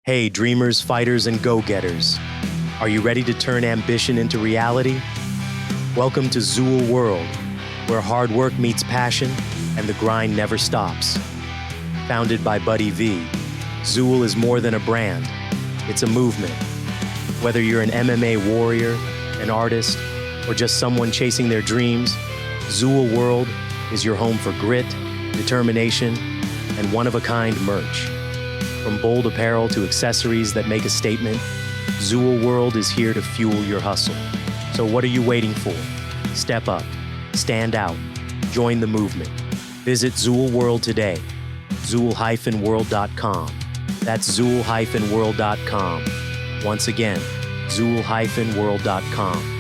Hey, dreamers, fighters, and go-getters. Are you ready to turn ambition into reality? Welcome to Zool World, where hard work meets passion and the grind never stops. Founded by Buddy V, Zool is more than a brand. It's a movement. Whether you're an MMA warrior, an artist, or just someone chasing their dreams, Zool World is your home for grit, determination, and one-of-a-kind merch. From bold apparel to accessories that make a statement, Zool World is here to fuel your hustle. So what are you waiting for? Step up, stand out, join the movement. Visit Zool World today, zool-world.com. That's zool-world.com. Once again, zool-world.com.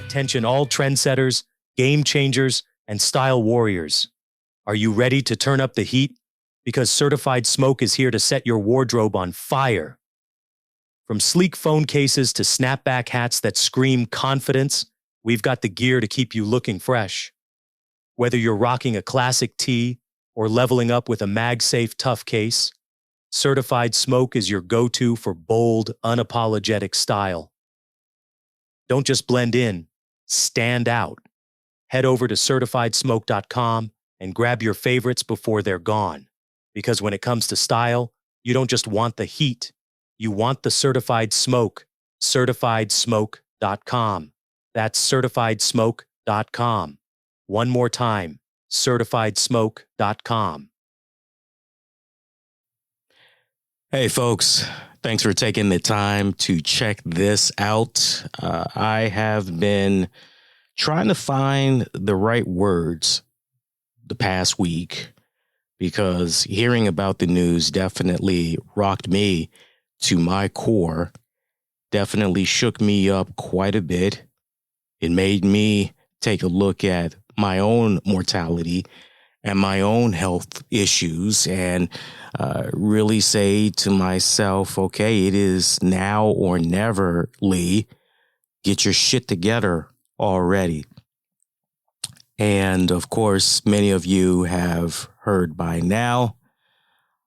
Attention all trendsetters, game changers, and style warriors. Are you ready to turn up the heat? Because Certified Smoke is here to set your wardrobe on fire. From sleek phone cases to snapback hats that scream confidence, we've got the gear to keep you looking fresh. Whether you're rocking a classic tee or leveling up with a MagSafe tough case, Certified Smoke is your go-to for bold, unapologetic style. Don't just blend in, stand out. Head over to CertifiedSmoke.com and grab your favorites before they're gone. Because when it comes to style, you don't just want the heat, you want the certified smoke. CertifiedSmoke.com. That's CertifiedSmoke.com. One more time, CertifiedSmoke.com. Hey folks, thanks for taking the time to check this out. I have been trying to find the right words the past week because hearing about the news definitely rocked me to my core, definitely shook me up quite a bit. It made me take a look at my own mortality and my own health issues and really say to myself, okay, it is now or never, Lee. Get your shit together already. And of course, many of you have heard by now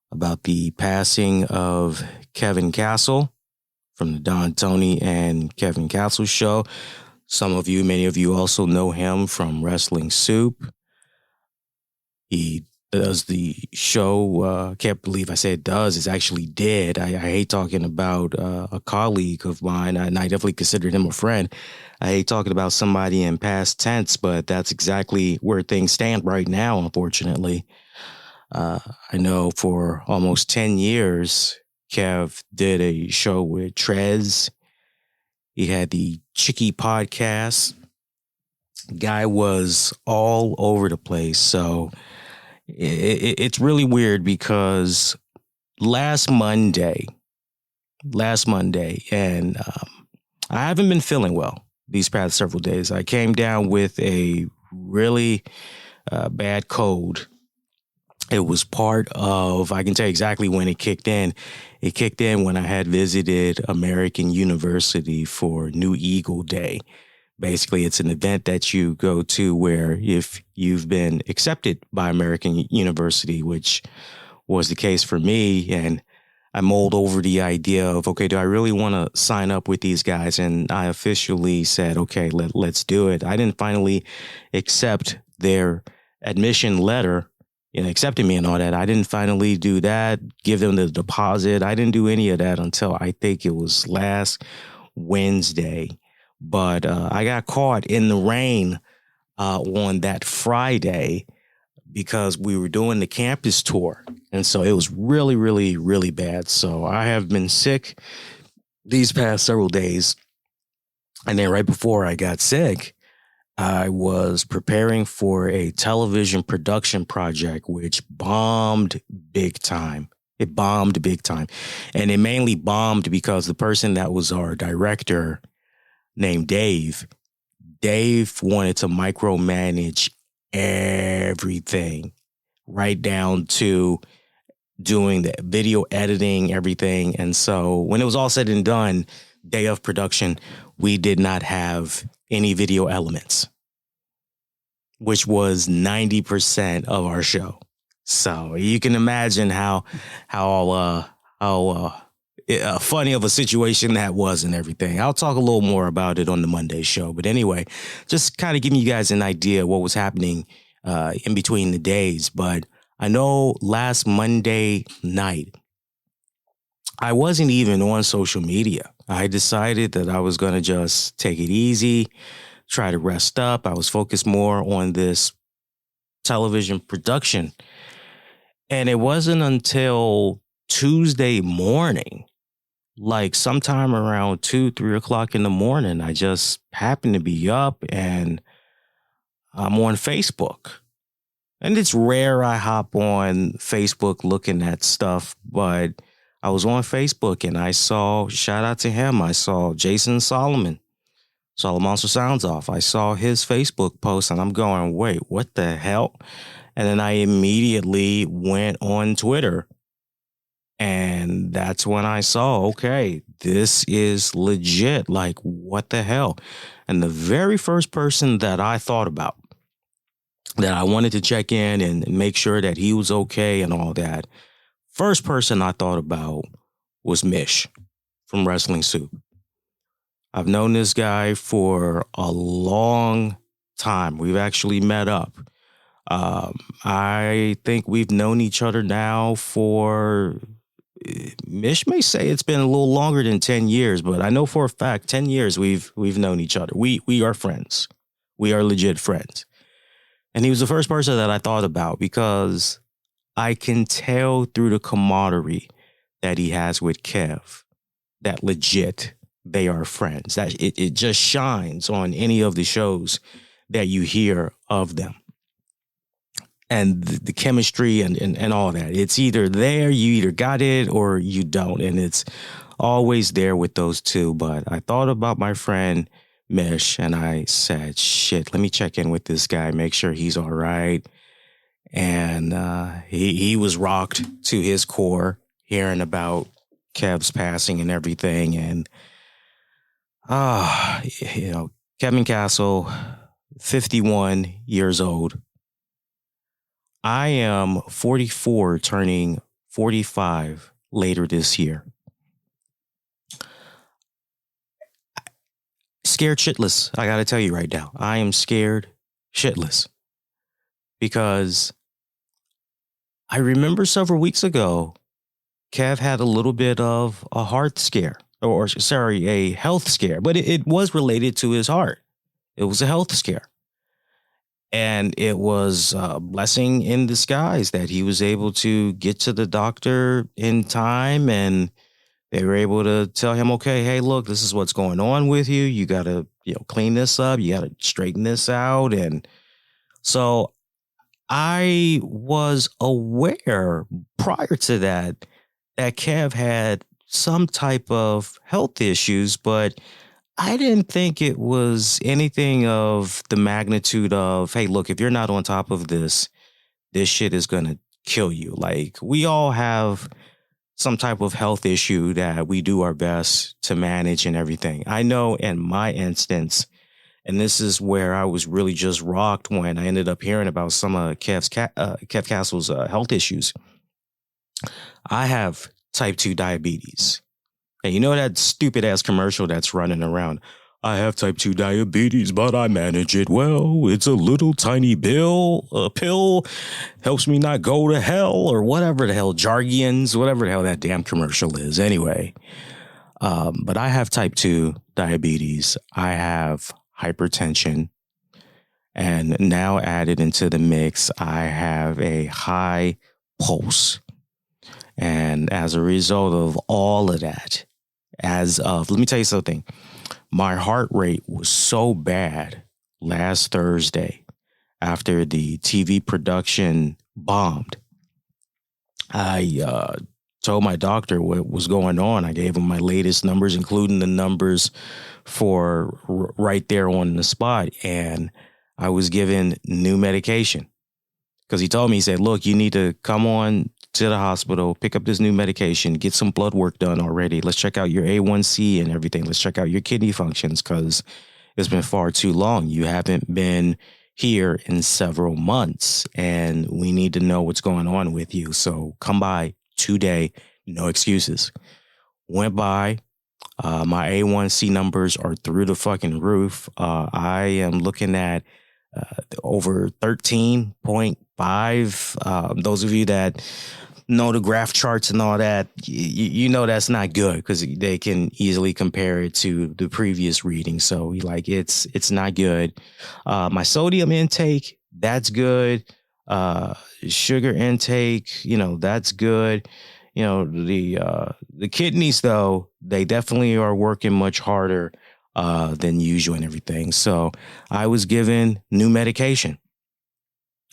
about the passing of Kevin Castle from the Don, Tony, and Kevin Castle show. Many of you also know him from Wrestling Soup. He does the show, can't believe I said does, it's actually did. I hate talking about a colleague of mine, and I definitely considered him a friend. I hate talking about somebody in past tense, but that's exactly where things stand right now, unfortunately. I know for almost 10 years, Kev did a show with Perez. He had the Chicky podcast. Guy was all over the place, so it's really weird because last Monday, and I haven't been feeling well these past several days. I came down with a really bad cold. It was part of, I can tell you exactly when it kicked in. It kicked in when I had visited American University for New Eagle Day. Basically, it's an event that you go to where if you've been accepted by American University, which was the case for me, and I mulled over the idea of, okay, do I really want to sign up with these guys? And I officially said, okay, let's do it. I didn't finally accept their admission letter, accepting me and all that. I didn't finally do that, give them the deposit. I didn't do any of that until I think it was last Wednesday. But I got caught in the rain on that Friday because we were doing the campus tour. And so it was really, really, really bad. So I have been sick these past several days. And then right before I got sick, I was preparing for a television production project, which bombed big time. It bombed big time. And it mainly bombed because the person that was our director named Dave wanted to micromanage everything, right down to doing the video editing, everything. And so when it was all said and done, day of production, we did not have any video elements. which was 90% of our show. So you can imagine how funny of a situation that was and everything. I'll talk a little more about it on the Monday show. But anyway, just kind of giving you guys an idea of what was happening in between the days. But I know last Monday night, I wasn't even on social media. I decided that I was going to just take it easy, try to rest up. I was focused more on this television production. And it wasn't until Tuesday morning, like sometime around 2-3 o'clock in the morning, I just happened to be up and I'm on Facebook. And it's rare I hop on Facebook looking at stuff, but I was on Facebook and I saw, shout out to him, I saw Jason Solomon Monster Sounds Off. I saw his Facebook post and I'm going, wait, what the hell? And then I immediately went on Twitter. And that's when I saw, okay, this is legit. Like, what the hell? And the very first person that I thought about, that I wanted to check in and make sure that he was okay and all that, first person I thought about was Mish from Wrestling Soup. I've known this guy for a long time. We've actually met up. I think we've known each other now for, Mish may say it's been a little longer than 10 years, but I know for a fact 10 years we've known each other. We are friends. We are legit friends. And he was the first person that I thought about because I can tell through the camaraderie that he has with Kev that legit they are friends. That it just shines on any of the shows that you hear of them. And the chemistry and all that. It's either there, you either got it or you don't. And it's always there with those two. But I thought about my friend Mish and I said, shit, let me check in with this guy, make sure he's all right. And he was rocked to his core hearing about Kev's passing and everything. And, Kevin Castle, 51 years old. I am 44, turning 45 later this year. Scared shitless. I got to tell you right now, I am scared shitless because I remember several weeks ago, Kev had a little bit of a heart scare a health scare, but it was related to his heart. It was a health scare. And it was a blessing in disguise that he was able to get to the doctor in time and they were able to tell him, okay, hey, look, this is what's going on with you. You got to, clean this up. You got to straighten this out. And so I was aware prior to that Kev had some type of health issues, but I didn't think it was anything of the magnitude of, hey, look, if you're not on top of this shit is going to kill you. Like, we all have some type of health issue that we do our best to manage and everything. I know in my instance, and this is where I was really just rocked when I ended up hearing about some of Kev Castle's health issues. I have type 2 diabetes. And you know that stupid ass commercial that's running around? I have type 2 diabetes, but I manage it well. It's a little tiny pill. A pill helps me not go to hell or whatever the hell, jargons, whatever the hell that damn commercial is. Anyway, but I have type 2 diabetes. I have hypertension. And now added into the mix, I have a high pulse. And as a result of all of that, let me tell you something. My heart rate was so bad last Thursday after the TV production bombed. I told my doctor what was going on. I gave him my latest numbers, including the numbers for right there on the spot. And I was given new medication because he told me, he said, look, you need to come on to the hospital, pick up this new medication, get some blood work done already. Let's check out your A1C and everything. Let's check out your kidney functions because it's been far too long. You haven't been here in several months, and we need to know what's going on with you. So come by today. No excuses. Went by. My A1C numbers are through the fucking roof. I am looking at over 13.5. Those of you that know the graph charts and all that, you know that's not good, because they can easily compare it to the previous reading. So like it's not good. My sodium intake, that's good. Sugar intake, that's good. The kidneys, though, they definitely are working much harder than usual and everything. So I was given new medication.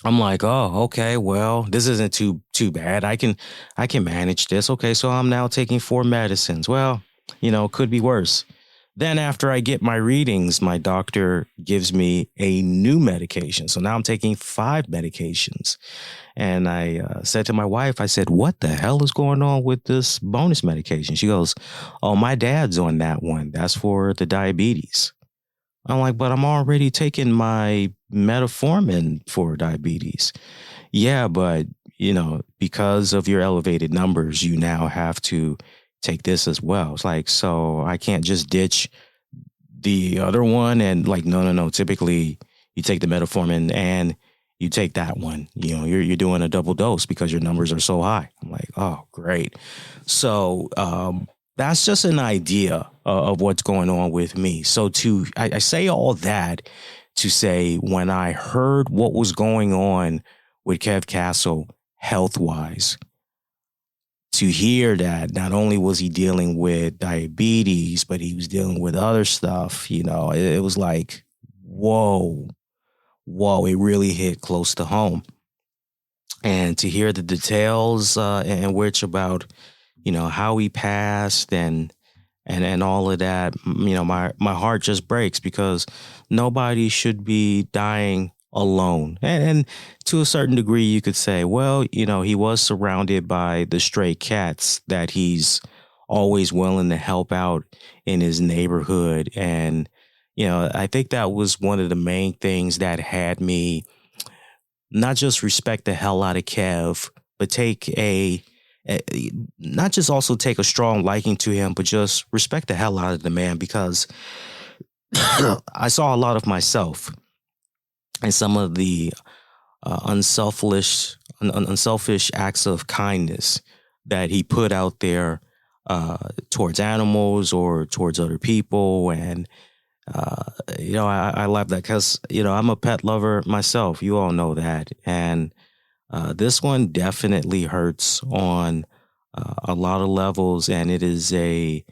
I'm like, oh, okay, well, this isn't too bad. I can manage this. Okay, so I'm now taking 4 medicines. Well, could be worse. Then after I get my readings, my doctor gives me a new medication. So now I'm taking 5 medications. And I said to my wife, I said, what the hell is going on with this bonus medication? She goes, oh, my dad's on that one. That's for the diabetes. I'm like, but I'm already taking my metformin for diabetes. Yeah, but, because of your elevated numbers, you now have to take this as well. It's like, so I can't just ditch the other one. And like, no. Typically, you take the metformin and you take that one. You're doing a double dose because your numbers are so high. I'm like, oh, great. So that's just an idea of what's going on with me. So I say all that to say, when I heard what was going on with Kev Castle health-wise, to hear that not only was he dealing with diabetes, but he was dealing with other stuff, it was like, whoa, it really hit close to home. And to hear the details in which about, how he passed and all of that, my heart just breaks, because nobody should be dying alone. And to a certain degree, you could say, well, he was surrounded by the stray cats that he's always willing to help out in his neighborhood. And, I think that was one of the main things that had me not just respect the hell out of Kev, but not just also take a strong liking to him, but just respect the hell out of the man, because I saw a lot of myself in some of the unselfish acts of kindness that he put out there towards animals or towards other people. And, I love that, because, I'm a pet lover myself. You all know that. And this one definitely hurts on a lot of levels. And it is a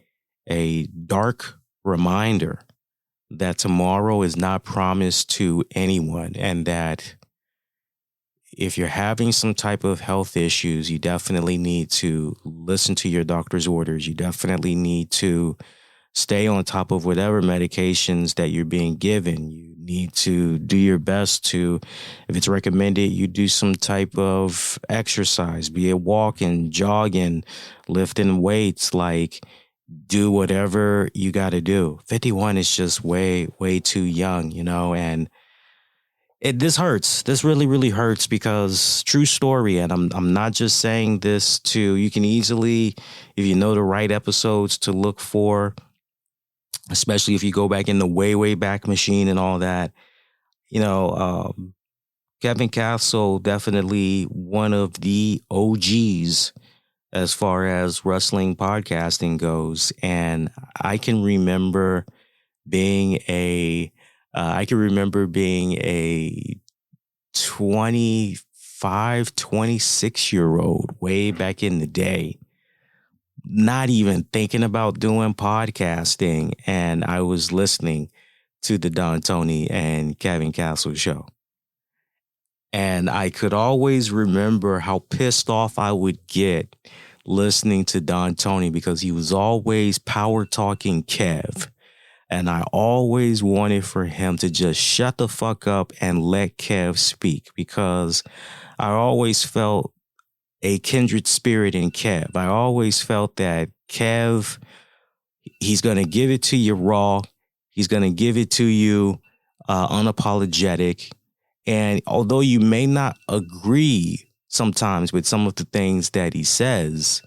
dark reminder that tomorrow is not promised to anyone, and that if you're having some type of health issues, you definitely need to listen to your doctor's orders. You definitely need to stay on top of whatever medications that you're being given. You need to do your best to, if it's recommended, you do some type of exercise, be it walking, jogging, lifting weights, like do whatever you got to do. 51 is just way, way too young, and this hurts. This really, really hurts, because true story. And I'm not just saying this you can easily, if you know the right episodes to look for, especially if you go back in the way, way back machine and all that, Kevin Castle, definitely one of the OGs as far as wrestling podcasting goes. And I can remember being a 25, 26-year-old way back in the day, not even thinking about doing podcasting. And I was listening to the Don Tony and Kevin Castle show. And I could always remember how pissed off I would get listening to Don Tony, because he was always power talking Kev. And I always wanted for him to just shut the fuck up and let Kev speak, because I always felt a kindred spirit in Kev. I always felt that Kev, he's going to give it to you raw. He's going to give it to you unapologetic. And although you may not agree sometimes with some of the things that he says,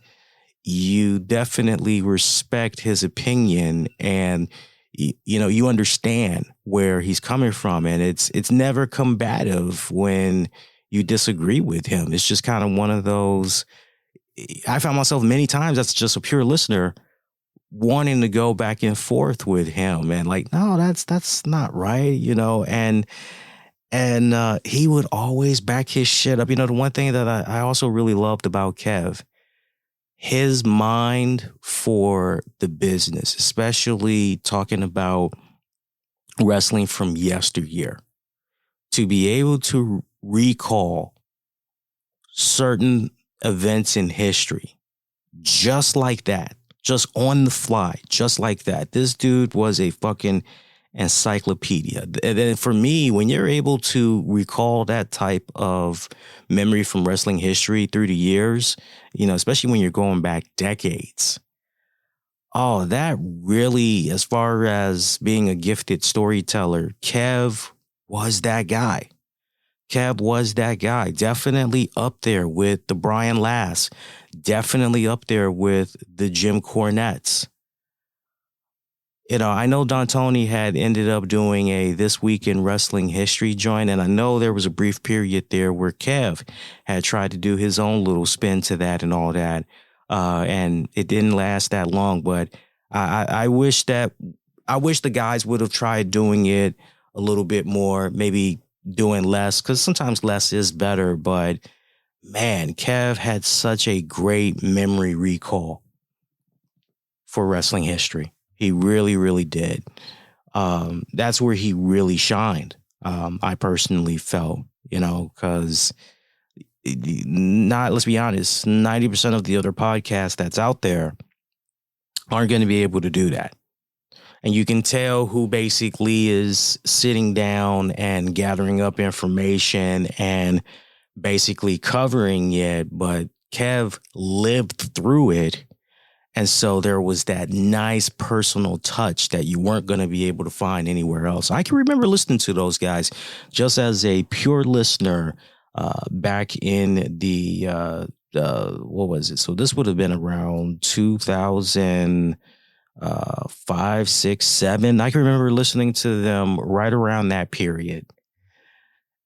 you definitely respect his opinion, and you understand where he's coming from, and it's never combative when you disagree with him. It's just kind of one of those. I found myself many times as just a pure listener wanting to go back and forth with him, and like, no, that's not right, and he would always back his shit up. The one thing that I also really loved about Kev, his mind for the business, especially talking about wrestling from yesteryear, to be able to recall certain events in history just like that, just on the fly, just like that. This dude was a fucking encyclopedia. And then for me, when you're able to recall that type of memory from wrestling history through the years, especially when you're going back decades, oh, that really, as far as being a gifted storyteller, Kev was that guy. Kev was that guy. Definitely up there with the Brian Last. Definitely up there with the Jim Cornettes. I know Don Tony had ended up doing a This Week in Wrestling History joint, and I know there was a brief period there where Kev had tried to do his own little spin to that and all that, and it didn't last that long. But I wish the guys would have tried doing it a little bit more, maybe doing less, because sometimes less is better. But man, Kev had such a great memory recall for wrestling history. He really, really did. That's where he really shined. I personally felt, because let's be honest, 90% of the other podcasts that's out there aren't going to be able to do that. And you can tell who basically is sitting down and gathering up information and basically covering it. But Kev lived through it. And so there was that nice personal touch that you weren't going to be able to find anywhere else. I can remember listening to those guys just as a pure listener back in the, what was it? So this would have been around 2005, 6, 7. I can remember listening to them right around that period.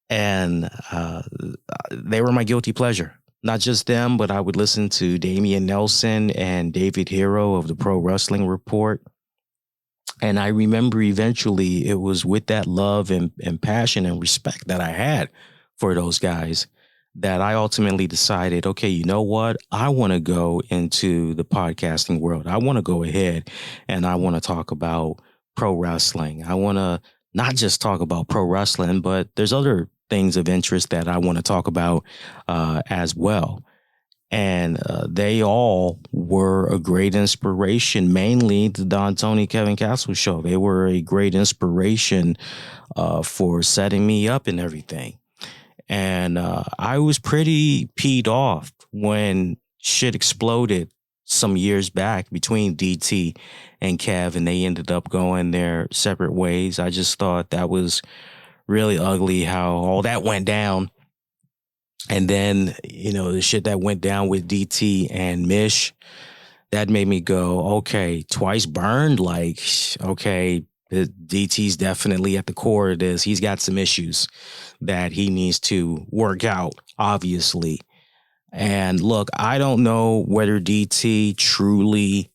And they were my guilty pleasure. Not just them, but I would listen to Damian Nelson and David Hero of the Pro Wrestling Report. And I remember eventually it was with that love and passion and respect that I had for those guys that I ultimately decided, okay, you know what? I want to go into the podcasting world. I want to go ahead and I want to talk about pro wrestling. I want to not just talk about pro wrestling, but there's other things of interest that I want to talk about as well. And they all were a great inspiration, mainly the Don Tony Kevin Castle show. They were a great inspiration for setting me up and everything. And I was pretty peed off when shit exploded some years back between DT and Kev, and they ended up going their separate ways. I just thought that was really ugly how all that went down. And then, the shit that went down with DT and Mish, that made me go, okay, twice burned. Like, okay, DT's definitely at the core of this. He's got some issues that he needs to work out, obviously. And look, I don't know whether DT truly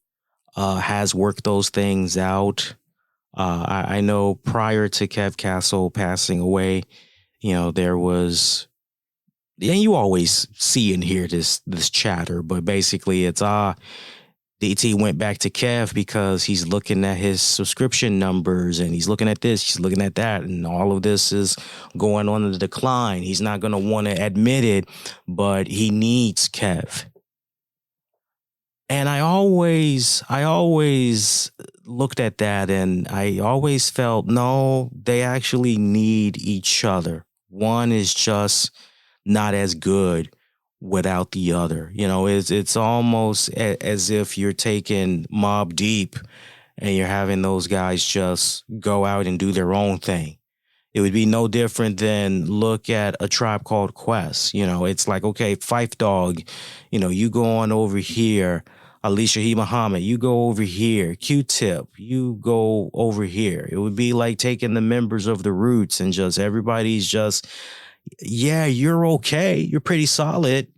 has worked those things out. I know prior to Kev Castle passing away, there was, and you always see and hear this chatter, but basically it's DT went back to Kev because he's looking at his subscription numbers and he's looking at this, he's looking at that, and all of this is going on in the decline. He's not going to want to admit it, but he needs Kev. And I always looked at that and I always felt, no, they actually need each other. One is just not as good without the other. It's almost as if you're taking Mobb Deep and you're having those guys just go out and do their own thing. It would be no different than look at A Tribe Called Quest. It's like, okay, Phife Dawg, you go on over here. Alicia E. Muhammad, you go over here. Q-Tip, you go over here. It would be like taking the members of the Roots and just everybody's just, yeah, you're okay. You're pretty solid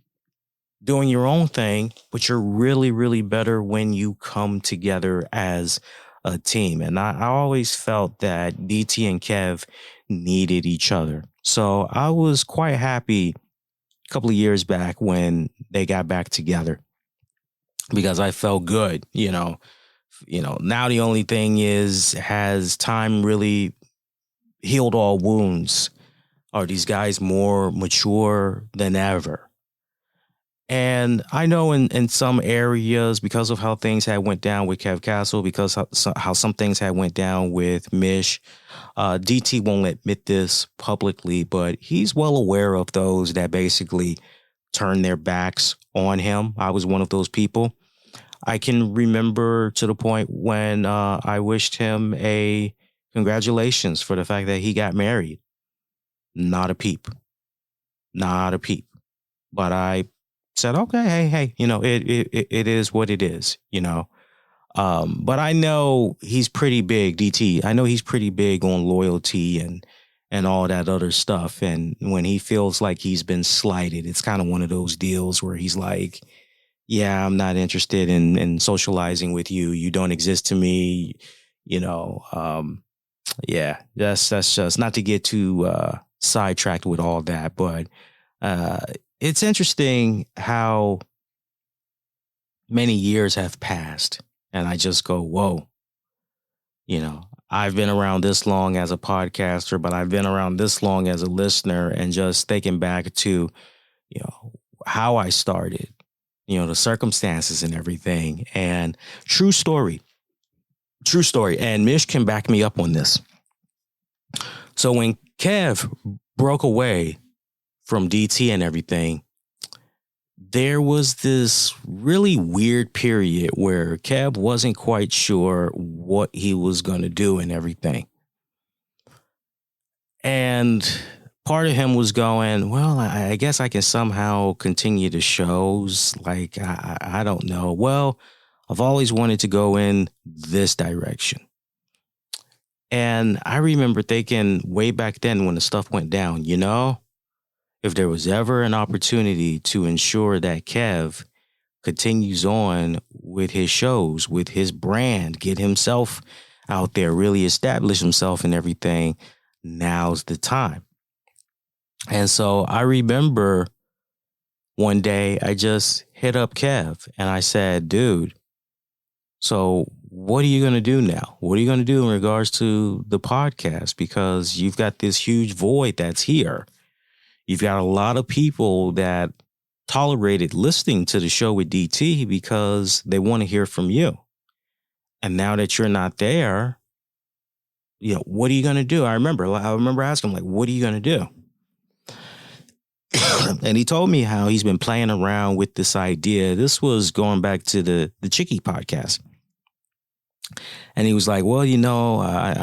doing your own thing, but you're really, really better when you come together as a team. And I always felt that DT and Kev needed each other. So I was quite happy a couple of years back when they got back together, because I felt good. Now the only thing is, has time really healed all wounds? Are these guys more mature than ever? And I know in some areas, because of how things had went down with Kev Castle, because how some things had went down with Mish, DT won't admit this publicly, but he's well aware of those that basically turned their backs on him. I was one of those people. I can remember to the point when I wished him a congratulations for the fact that he got married. Not a peep. Not a peep. But I said, okay, hey, it is what it is, But I know he's pretty big, DT. I know he's pretty big on loyalty and all that other stuff. And when he feels like he's been slighted, it's kind of one of those deals where he's like, yeah, I'm not interested in socializing with you. You don't exist to me. Yeah, that's just not to get too sidetracked with all that. But it's interesting how many years have passed. And I just go, whoa, I've been around this long as a podcaster, but I've been around this long as a listener, and just thinking back to, how I started, the circumstances and everything. And true story. And Mish can back me up on this. So when Kev broke away from DT and everything, there was this really weird period where Kev wasn't quite sure what he was going to do and everything. And part of him was going, well, I guess I can somehow continue the shows. Like, I don't know. Well, I've always wanted to go in this direction. And I remember thinking way back then when the stuff went down, if there was ever an opportunity to ensure that Kev continues on with his shows, with his brand, get himself out there, really establish himself and everything, now's the time. And so I remember one day I just hit up Kev and I said, dude, so what are you going to do now? What are you going to do in regards to the podcast? Because you've got this huge void that's here. You've got a lot of people that tolerated listening to the show with DT because they want to hear from you. And now that you're not there, what are you going to do? I remember asking him, like, what are you going to do? And he told me how he's been playing around with this idea. This was going back to the Chicky podcast. And he was like, well, I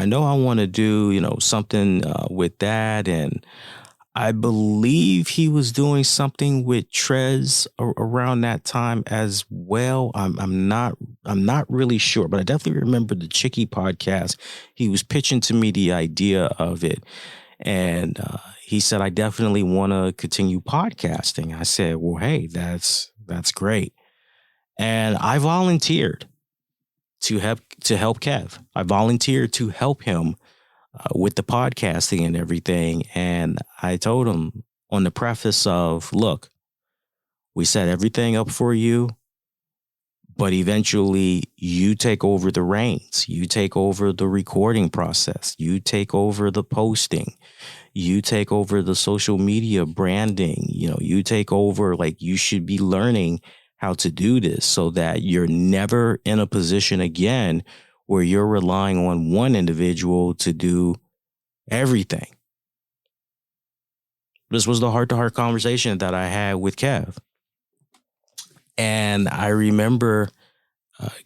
know I want to do, something with that. And I believe he was doing something with Perez around that time as well. I'm not really sure, but I definitely remember the Chicky podcast. He was pitching to me the idea of it. And he said, I definitely want to continue podcasting. I said, well, hey, that's great. And I volunteered to help Kev. I volunteered to help him with the podcasting and everything. And I told him on the preface of, look, we set everything up for you, but eventually you take over the reins. You take over the recording process. You take over the posting. You take over the social media branding. You take over, like, you should be learning how to do this so that you're never in a position again where you're relying on one individual to do everything. This was the heart-to-heart conversation that I had with Kev. And I remember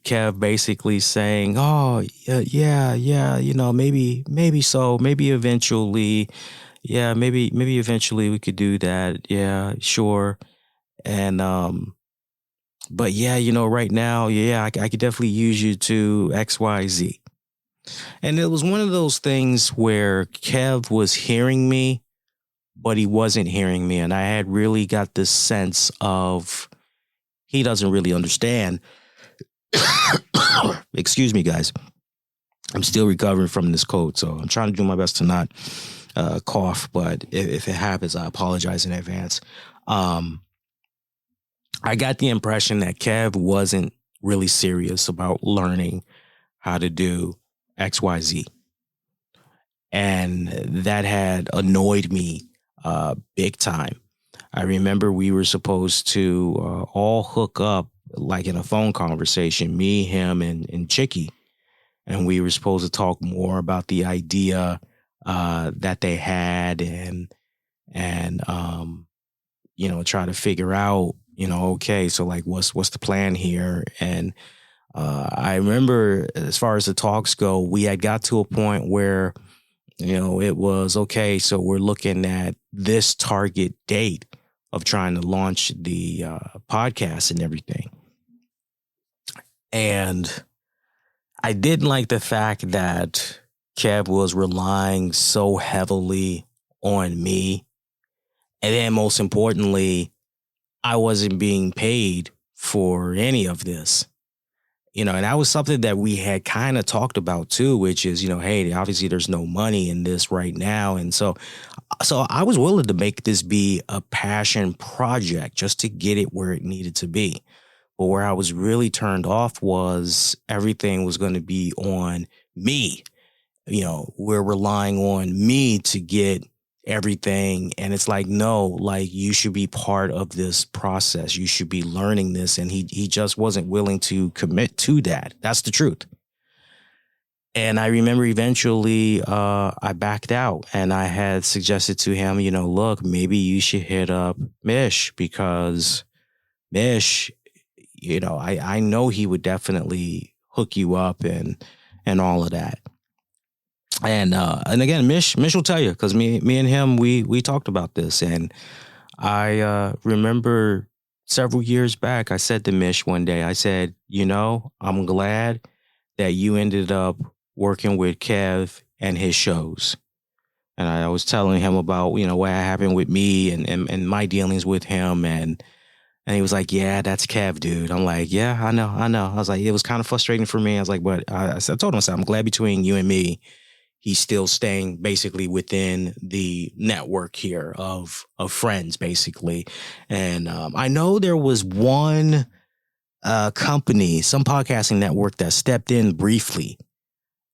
Kev basically saying, "Oh, yeah, maybe so, maybe eventually, yeah, maybe eventually we could do that, yeah, sure." And but yeah, right now, yeah, I could definitely use you to XYZ. And it was one of those things where Kev was hearing me, but he wasn't hearing me, and I had really got this sense of he doesn't really understand. Excuse me, guys. I'm still recovering from this cold, so I'm trying to do my best to not cough. But if it happens, I apologize in advance. I got the impression that Kev wasn't really serious about learning how to do XYZ. And that had annoyed me big time. I remember we were supposed to all hook up like in a phone conversation, me, him, and Chicky. And we were supposed to talk more about the idea that they had and try to figure out, okay, so like what's the plan here? And I remember as far as the talks go, we had got to a point where, it was okay. So we're looking at this target date of trying to launch the podcast and everything. And I didn't like the fact that Kev was relying so heavily on me. And then most importantly, I wasn't being paid for any of this. And that was something that we had kind of talked about too, which is, hey, obviously there's no money in this right now. And so I was willing to make this be a passion project just to get it where it needed to be. But where I was really turned off was everything was going to be on me. We're relying on me to get everything. And it's like, no, like you should be part of this process. You should be learning this. And he just wasn't willing to commit to that. That's the truth. And I remember eventually I backed out and I had suggested to him, look, maybe you should hit up Mish because Mish, I know he would definitely hook you up and all of that. And again, Mish will tell you, because me and him, we talked about this. And I remember several years back, I said to Mish one day, I said, I'm glad that you ended up working with Kev and his shows. And I was telling him about, what happened with me and my dealings with him. And he was like, yeah, that's Kev, dude. I'm like, yeah, I know. I was like, it was kind of frustrating for me. I was like, but I told him, I said, I'm glad between you and me, he's still staying basically within the network here of friends, basically. And I know there was one company, some podcasting network that stepped in briefly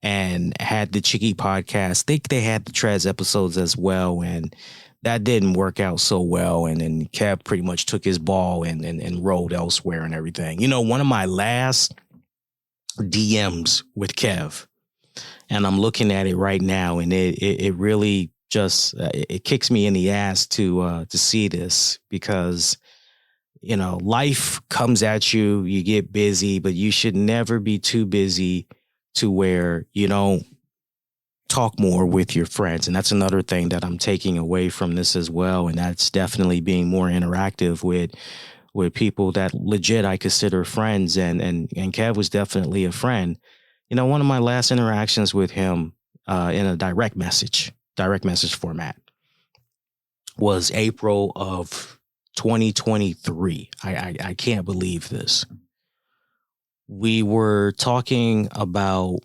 and had the Chicky podcast. I think they had the Trez episodes as well. And that didn't work out so well. And then Kev pretty much took his ball and rolled elsewhere and everything. One of my last DMs with Kev, and I'm looking at it right now, and it really just it kicks me in the ass to see this, because life comes at you, you get busy, but you should never be too busy to where you don't talk more with your friends. And that's another thing that I'm taking away from this as well, and that's definitely being more interactive with people that legit I consider friends, and Kev was definitely a friend. One of my last interactions with him in a direct message format was April of 2023. I can't believe this. We were talking about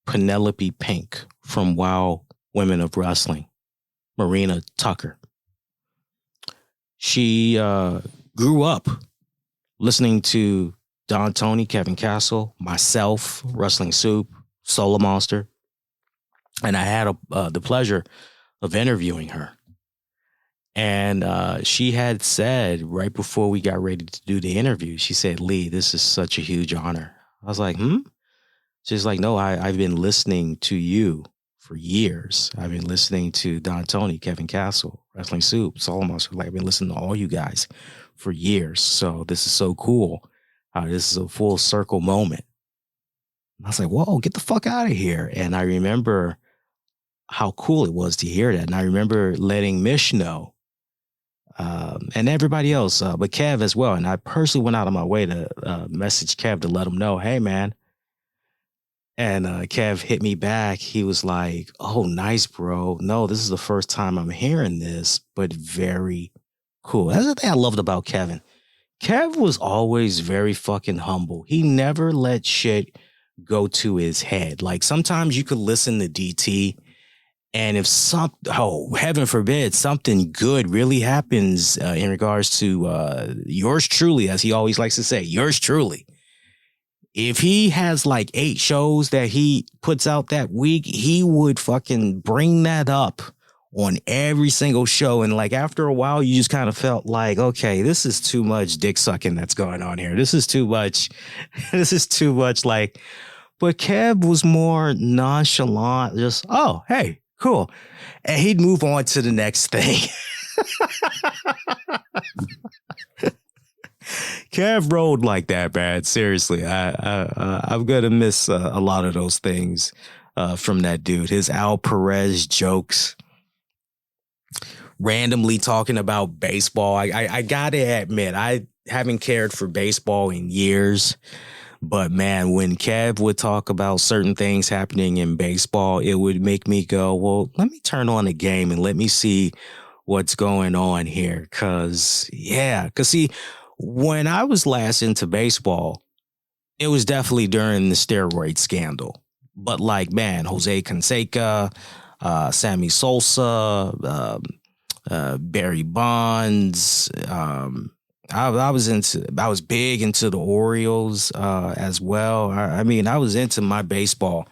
Penelope Pink from Wild Women of Wrestling, Marina Tucker. She grew up listening to Don Tony, Kevin Castle, myself, Wrestling Soup, Solar Monster. And I had the pleasure of interviewing her. And she had said right before we got ready to do the interview, she said, Lee, this is such a huge honor. I was like, She's like, no, I've been listening to you for years. I've been listening to Don Tony, Kevin Castle, Wrestling Soup, Solar Monster. Like, I've been listening to all you guys for years. So this is so cool how this is a full circle moment. I was like, whoa, get the fuck out of here. And I remember how cool it was to hear that. And I remember letting Mish know, and everybody else, but Kev as well. And I personally went out of my way to message Kev to let him know, hey, man. And Kev hit me back. He was like, oh, nice, bro. No, this is the first time I'm hearing this, but very cool. That's the thing I loved about Kevin. Kev was always very fucking humble. He never let shit go to his head. Like sometimes you could listen to DT, and if heaven forbid, something good really happens in regards to yours truly, as he always likes to say, yours truly. If he has like 8 shows that he puts out that week, he would fucking bring that up on every single show. And like after a while, you just kind of felt like, okay, this is too much dick sucking that's going on here. This is too much. This is too much. Like, but Kev was more nonchalant, just, oh, hey, cool. And he'd move on to the next thing. Kev rolled like that, man. Seriously, I'm gonna miss a lot of those things from that dude. His Perez jokes, randomly talking about baseball. I gotta admit, I haven't cared for baseball in years, but man, when Kev would talk about certain things happening in baseball, it would make me go, well, let me turn on the game and let me see what's going on here. Cause see, when I was last into baseball, it was definitely during the steroid scandal. But like, man, Jose Canseco, Sammy Sosa, Barry Bonds. I was big into the Orioles as well. I mean, I was into my baseball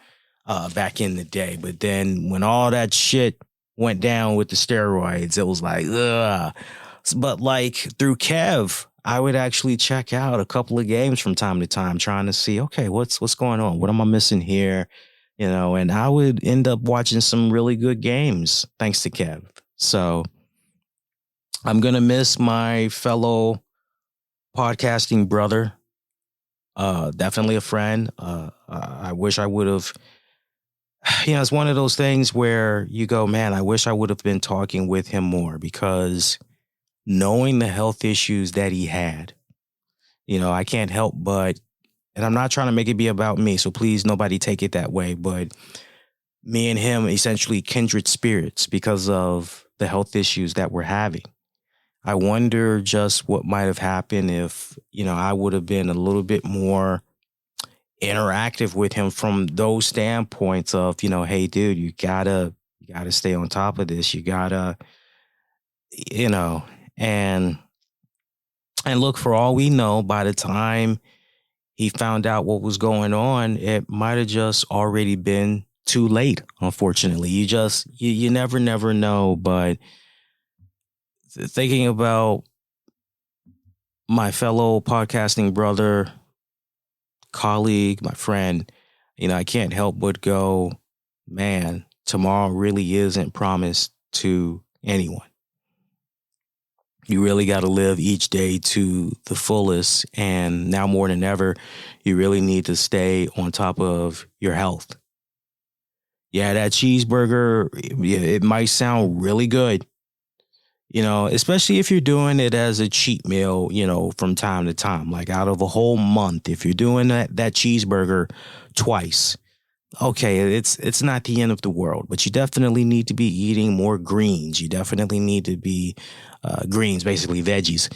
back in the day. But then when all that shit went down with the steroids, it was like, ugh. But like through Kev, I would actually check out a couple of games from time to time, trying to see, okay, what's going on? What am I missing here? You know, and I would end up watching some really good games thanks to Kev. So I'm going to miss my fellow podcasting brother. Definitely a friend. I wish I would have, it's one of those things where you go, man, I wish I would have been talking with him more, because knowing the health issues that he had, I can't help but, and I'm not trying to make it be about me, so please nobody take it that way, but me and him essentially kindred spirits because of the health issues that we're having. I wonder just what might have happened if, I would have been a little bit more interactive with him from those standpoints of, hey, dude, you gotta stay on top of this. You gotta, and look, for all we know, by the time he found out what was going on, it might have just already been too late, unfortunately. You never know. But thinking about my fellow podcasting brother, colleague, my friend, I can't help but go, man, tomorrow really isn't promised to anyone. You really got to live each day to the fullest. And now more than ever, you really need to stay on top of your health. Yeah, that cheeseburger, it might sound really good, especially if you're doing it as a cheat meal, from time to time, like out of a whole month. If you're doing that cheeseburger twice, okay, it's not the end of the world, but you definitely need to be eating more greens. You definitely need to be greens, basically veggies.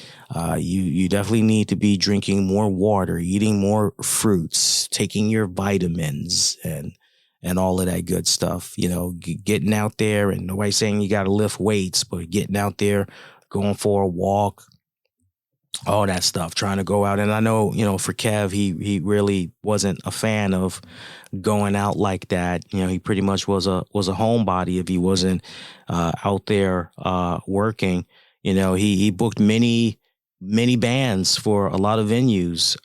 You definitely need to be drinking more water, eating more fruits, taking your vitamins and all of that good stuff. Getting out there, and nobody's saying you got to lift weights, but getting out there, going for a walk, all that stuff, trying to go out. And I know, for Kev, he really wasn't a fan of going out like that. He pretty much was a homebody if he wasn't out there working. He booked many bands for a lot of venues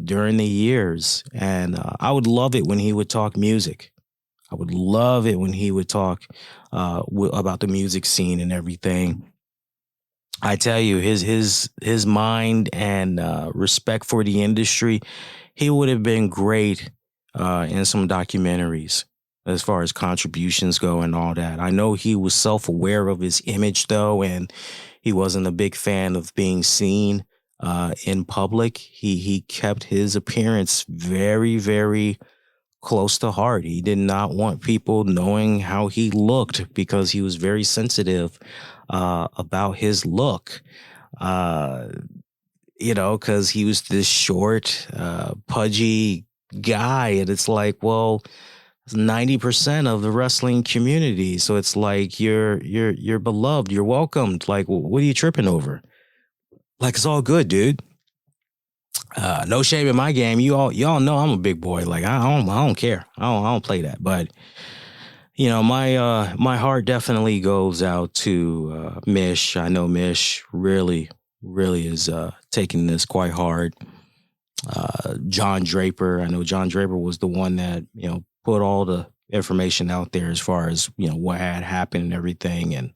during the years. And I would love it when he would talk music. I would love it when he would talk about the music scene and everything. I tell you, his mind and respect for the industry, he would have been great in some documentaries as far as contributions go and all that. I know he was self-aware of his image though, and he wasn't a big fan of being seen in public. He kept his appearance very, very close to heart. He did not want people knowing how he looked because he was very sensitive about his look. Uh, because he was this short, pudgy guy, and it's like, well, 90% of the wrestling community. So it's like you're beloved, you're welcomed. Like, what are you tripping over? Like, it's all good, dude. No shame in my game. Y'all know I'm a big boy. Like, I don't care. I don't play that. But my heart definitely goes out to Mish. I know Mish really is taking this quite hard. John Draper. I know John Draper was the one that put all the information out there as far as what had happened and everything. And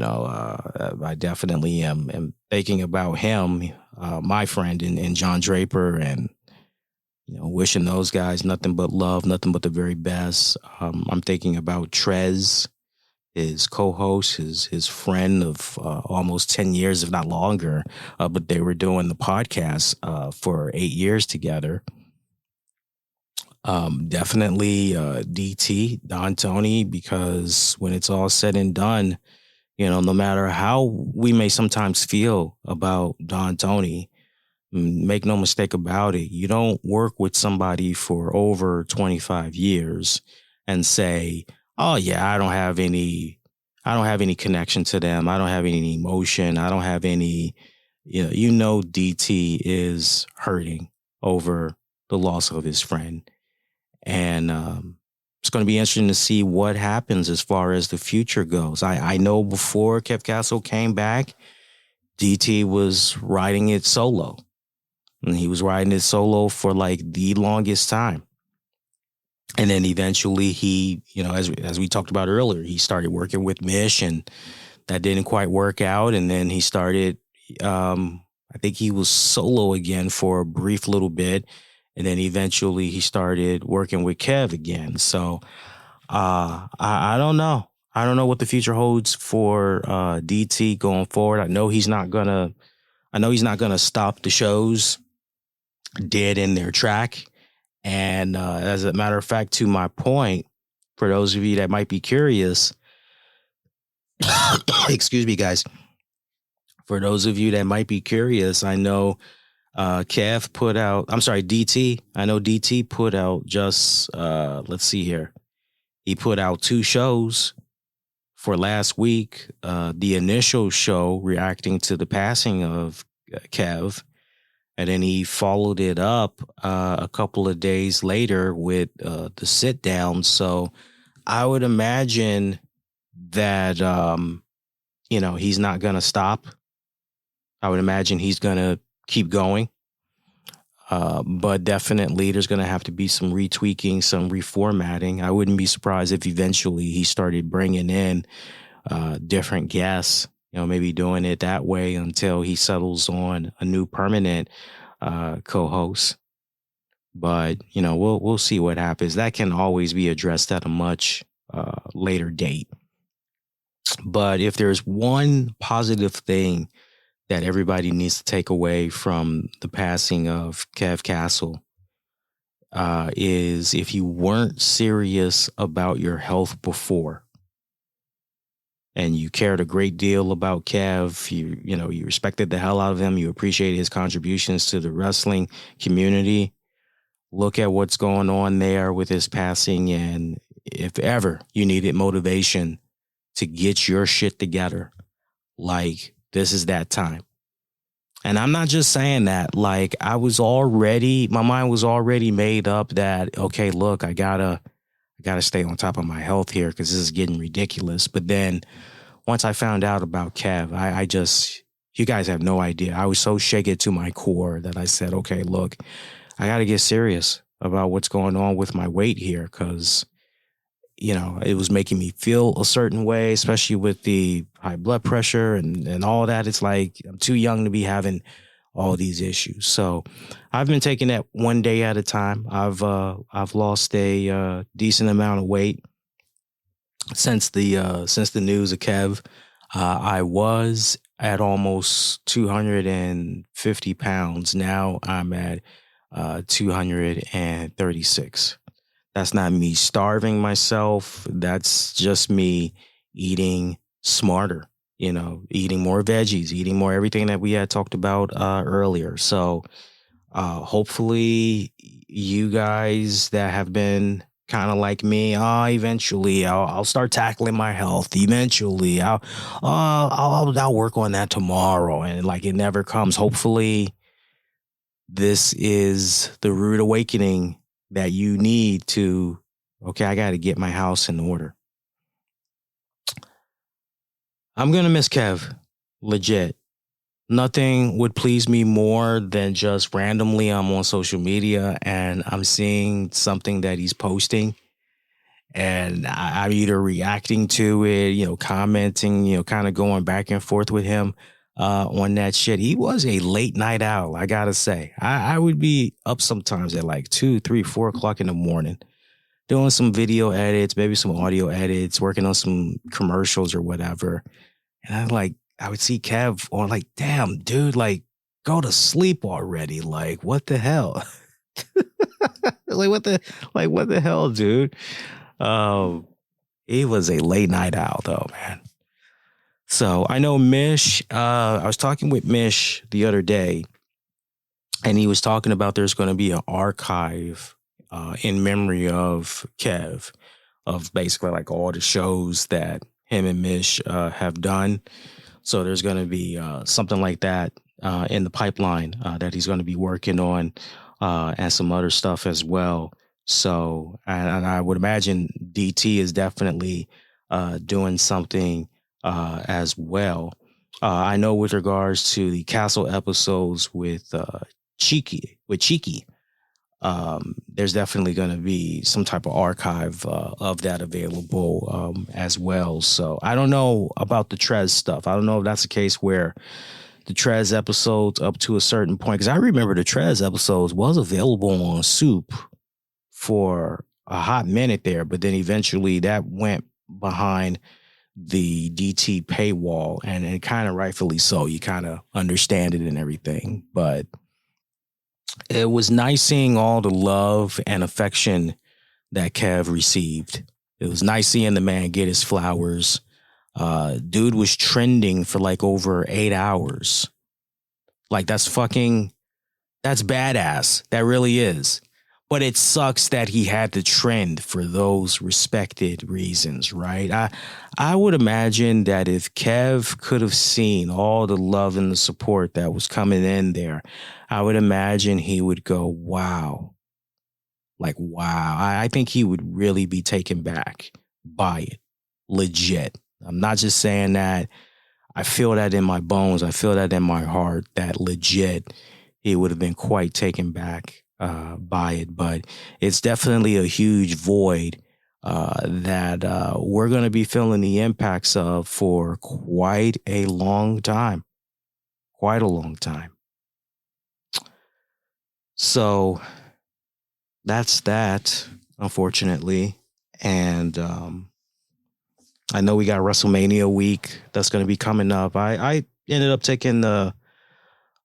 I definitely am thinking about him, my friend, and John Draper, and wishing those guys nothing but love, nothing but the very best. I'm thinking about Perez, his co-host, his friend of almost 10 years, if not longer. But they were doing the podcast for 8 years together. Definitely DT, Don Tony, because when it's all said and done, no matter how we may sometimes feel about Don Tony, make no mistake about it, you don't work with somebody for over 25 years and say, oh yeah, I don't have any connection to them. I don't have any emotion. I don't have any, DT is hurting over the loss of his friend. And it's going to be interesting to see what happens as far as the future goes. I know before Kev Castle came back, DT was riding it solo. And he was riding it solo for like the longest time. And then eventually he, as we talked about earlier, he started working with Mish, and that didn't quite work out. And then he started, I think he was solo again for a brief little bit. And then eventually he started working with Kev again. So I don't know. I don't know what the future holds for DT going forward. I know he's not gonna stop the shows dead in their track. And as a matter of fact, to my point, for those of you that might be curious, excuse me, guys. For those of you that might be curious, I know DT. I know DT put out just, let's see here. He put out 2 shows for last week. The initial show reacting to the passing of Kev. And then he followed it up a couple of days later with the sit down. So I would imagine that, he's not going to stop. I would imagine he's going to keep going. But definitely there's going to have to be some retweaking, some reformatting. I wouldn't be surprised if eventually he started bringing in different guests, maybe doing it that way until he settles on a new permanent co-host. But, we'll see what happens. That can always be addressed at a much later date. But if there's one positive thing that everybody needs to take away from the passing of Kev Castle, is if you weren't serious about your health before and you cared a great deal about Kev, you respected the hell out of him, you appreciated his contributions to the wrestling community, look at what's going on there with his passing. And if ever you needed motivation to get your shit together, like, this is that time. And I'm not just saying that, like, my mind was already made up that, okay, look, I gotta stay on top of my health here because this is getting ridiculous. But then once I found out about Kev, you guys have no idea. I was so shaken to my core that I said, okay, look, I got to get serious about what's going on with my weight here because, it was making me feel a certain way, especially with the high blood pressure and all that. It's like I'm too young to be having all these issues. So I've been taking that one day at a time. I've lost a decent amount of weight since the news of Kev. I was at almost 250 pounds. Now I'm at 236. That's not me starving myself. That's just me eating smarter, eating more veggies, eating more everything that we had talked about earlier. So hopefully you guys that have been kind of like me, eventually I'll start tackling my health. Eventually I'll work on that tomorrow. And like it never comes. Hopefully this is the rude awakening that you need to, okay, I got to get my house in order. I'm going to miss Kev. Legit. Nothing would please me more than just randomly I'm on social media and I'm seeing something that he's posting and I'm either reacting to it, commenting, kind of going back and forth with him on that shit. He was a late night owl, I gotta say. I would be up sometimes at like 2, 3, 4 o'clock in the morning doing some video edits, maybe some audio edits, working on some commercials or whatever. And I would see Kev on like, damn, dude, like, go to sleep already. Like, what the hell? what the hell, dude? He was a late night owl though, man. So I know Mish, I was talking with Mish the other day and he was talking about there's going to be an archive in memory of Kev of basically like all the shows that him and Mish have done. So there's going to be something like that in the pipeline that he's going to be working on and some other stuff as well. So, and I would imagine DT is definitely doing something as well. I know with regards to the Castle episodes with Cheeky, there's definitely going to be some type of archive of that available as well. So I don't know about the Trez stuff. I don't know if that's the case where the Trez episodes up to a certain point, because I remember the Trez episodes was available on Soup for a hot minute there, but then eventually that went behind the DT paywall, and kind of rightfully so. You kind of understand it and everything, but it was nice seeing all the love and affection that Kev received. It was nice seeing the man get his flowers. Dude was trending for like over 8 hours. Like that's badass. That really is. But it sucks that he had to trend for those respected reasons, right? I would imagine that if Kev could have seen all the love and the support that was coming in there, I would imagine he would go, wow. Like, wow. I think he would really be taken back by it. Legit. I'm not just saying that. I feel that in my bones. I feel that in my heart that legit he would have been quite taken back by it. But it's definitely a huge void that we're going to be feeling the impacts of for quite a long time. Quite a long time. So that's that, unfortunately. And I know we got WrestleMania week that's going to be coming up. I ended up taking a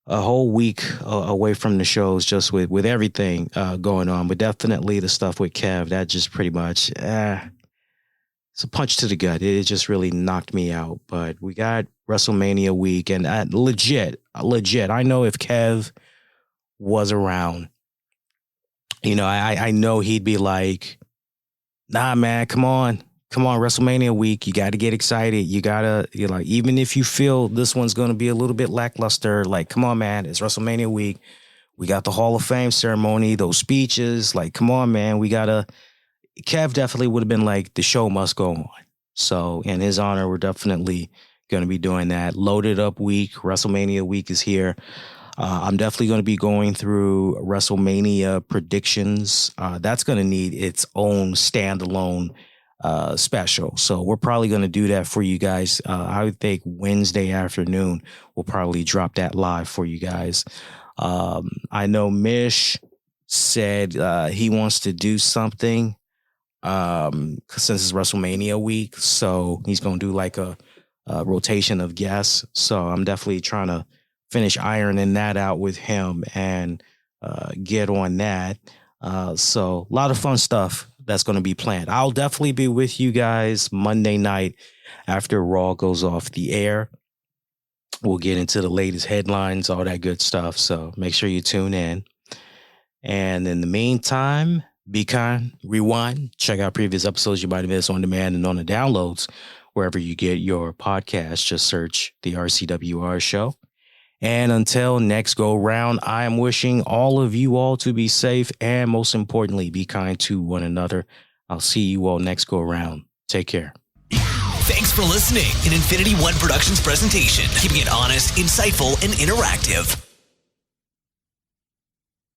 whole week away from the shows just with everything going on. But definitely the stuff with Kev, that just pretty much, it's a punch to the gut. It just really knocked me out. But we got WrestleMania week, and legit, I know if Kev was around, I know he'd be like, nah, man, come on, WrestleMania week. You got to get excited. You're like, even if you feel this one's going to be a little bit lackluster, like, come on, man, it's WrestleMania week. We got the Hall of Fame ceremony, those speeches. Like, come on, man, Kev definitely would have been like, the show must go on. So in his honor, we're definitely going to be doing that. Loaded up week. WrestleMania week is here. I'm definitely going to be going through WrestleMania predictions. That's going to need its own standalone special. So we're probably going to do that for you guys. I would think Wednesday afternoon, we'll probably drop that live for you guys. I know Mish said he wants to do something since it's WrestleMania week. So he's going to do like a rotation of guests. So I'm definitely trying to finish ironing that out with him and get on that. So a lot of fun stuff that's going to be planned. I'll definitely be with you guys Monday night after Raw goes off the air. We'll get into the latest headlines, all that good stuff. So make sure you tune in. And in the meantime, be kind, rewind, check out previous episodes you might have missed on demand and on the downloads. Wherever you get your podcast, just search the RCWR show. And until next go round, I am wishing all of you all to be safe and most importantly, be kind to one another. I'll see you all next go round. Take care. Thanks for listening. An Infinity One Productions presentation, keeping it honest, insightful, and interactive.